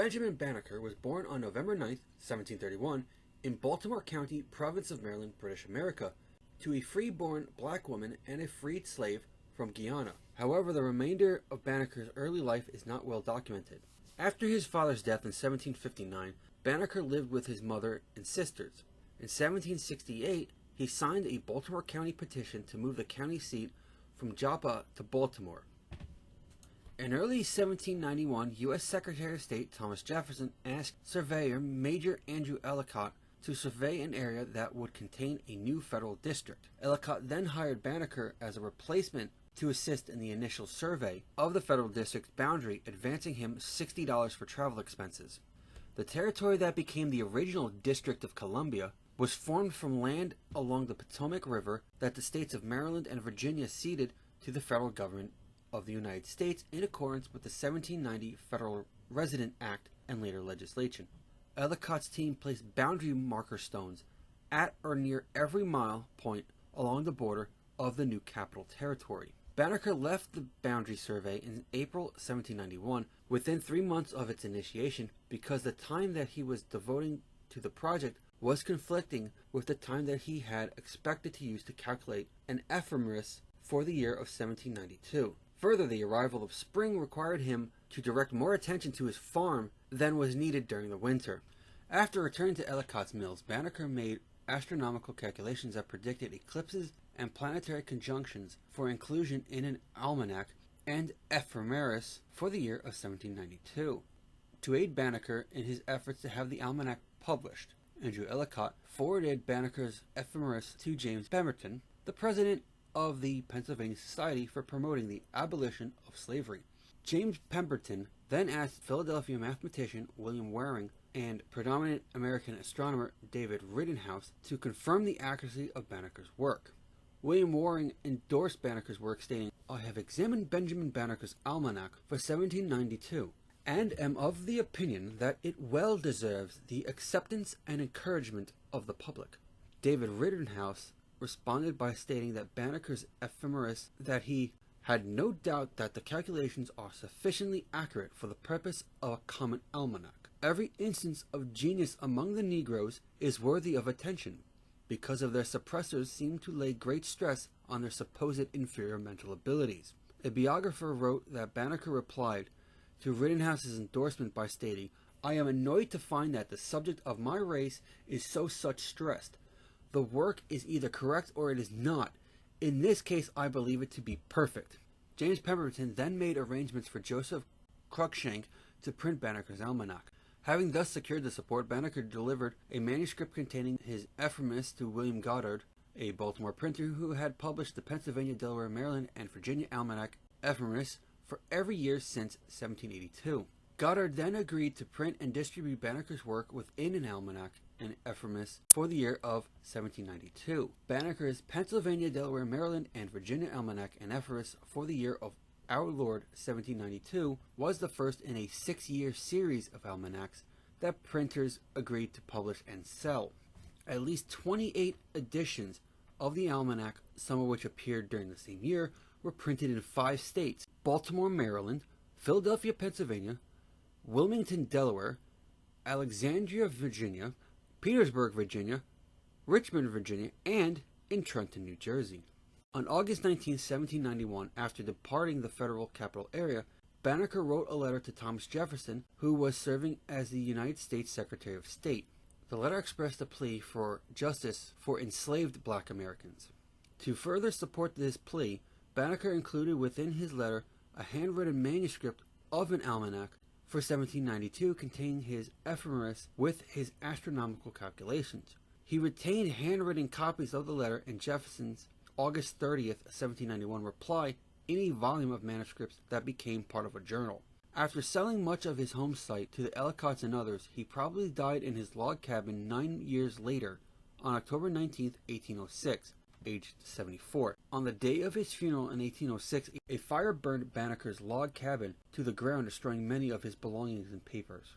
Benjamin Banneker was born on November 9, 1731, in Baltimore County, Province of Maryland, British America, to a free-born black woman and a freed slave from Guyana. However, the remainder of Banneker's early life is not well documented. After his father's death in 1759, Banneker lived with his mother and sisters. In 1768, he signed a Baltimore County petition to move the county seat from Joppa to Baltimore. In early 1791, U.S. Secretary of State Thomas Jefferson asked surveyor Major Andrew Ellicott to survey an area that would contain a new federal district. Ellicott then hired Banneker as a replacement to assist in the initial survey of the federal district's boundary, advancing him $60 for travel expenses. The territory that became the original District of Columbia was formed from land along the Potomac River that the states of Maryland and Virginia ceded to the federal government of the United States in accordance with the 1790 Federal Resident Act and later legislation. Ellicott's team placed boundary marker stones at or near every mile point along the border of the new capital territory. Banneker left the boundary survey in April 1791, within 3 months of its initiation, because the time that he was devoting to the project was conflicting with the time that he had expected to use to calculate an ephemeris for the year of 1792. Further, the arrival of spring required him to direct more attention to his farm than was needed during the winter. After returning to Ellicott's mills, Banneker made astronomical calculations that predicted eclipses and planetary conjunctions for inclusion in an almanac and ephemeris for the year of 1792. To aid Banneker in his efforts to have the almanac published, Andrew Ellicott forwarded Banneker's ephemeris to James Pemberton, the president of the Pennsylvania Society for Promoting the Abolition of Slavery. James Pemberton then asked Philadelphia mathematician William Waring and predominant American astronomer David Rittenhouse to confirm the accuracy of Banneker's work. William Waring endorsed Banneker's work, stating, "I have examined Benjamin Banneker's almanac for 1792, and am of the opinion that it well deserves the acceptance and encouragement of the public." David Rittenhouse responded by stating that Banneker's ephemeris, that he had no doubt that the calculations are sufficiently accurate for the purpose of a common almanac. Every instance of genius among the Negroes is worthy of attention, because of their suppressors seem to lay great stress on their supposed inferior mental abilities. A biographer wrote that Banneker replied to Rittenhouse's endorsement by stating, "I am annoyed to find that the subject of my race is such stressed. The work is either correct or it is not. In this case, I believe it to be perfect." James Pemberton then made arrangements for Joseph Cruikshank to print Banneker's almanac. Having thus secured the support, Banneker delivered a manuscript containing his ephemeris to William Goddard, a Baltimore printer who had published the Pennsylvania, Delaware, Maryland, and Virginia almanac ephemeris for every year since 1782. Goddard then agreed to print and distribute Banneker's work within an almanac and ephemeris for the year of 1792. Banneker's Pennsylvania, Delaware, Maryland, and Virginia almanac and ephemeris for the year of our Lord 1792 was the first in a 6-year series of almanacs that printers agreed to publish and sell. At least 28 editions of the almanac, some of which appeared during the same year, were printed in 5 states: Baltimore, Maryland, Philadelphia, Pennsylvania, Wilmington, Delaware, Alexandria, Virginia, Petersburg, Virginia, Richmond, Virginia, and in Trenton, New Jersey. On August 19, 1791, after departing the federal capital area, Banneker wrote a letter to Thomas Jefferson, who was serving as the United States Secretary of State. The letter expressed a plea for justice for enslaved black Americans. To further support this plea, Banneker included within his letter a handwritten manuscript of an almanac for 1792 containing his ephemeris with his astronomical calculations. He retained handwritten copies of the letter in Jefferson's August 30th, 1791 reply in a volume of manuscripts that became part of a journal. After selling much of his home site to the Ellicotts and others, he probably died in his log cabin 9 years later, on October 19, 1806, aged 74. On the day of his funeral in 1806, a fire burned Banneker's log cabin to the ground, destroying many of his belongings and papers.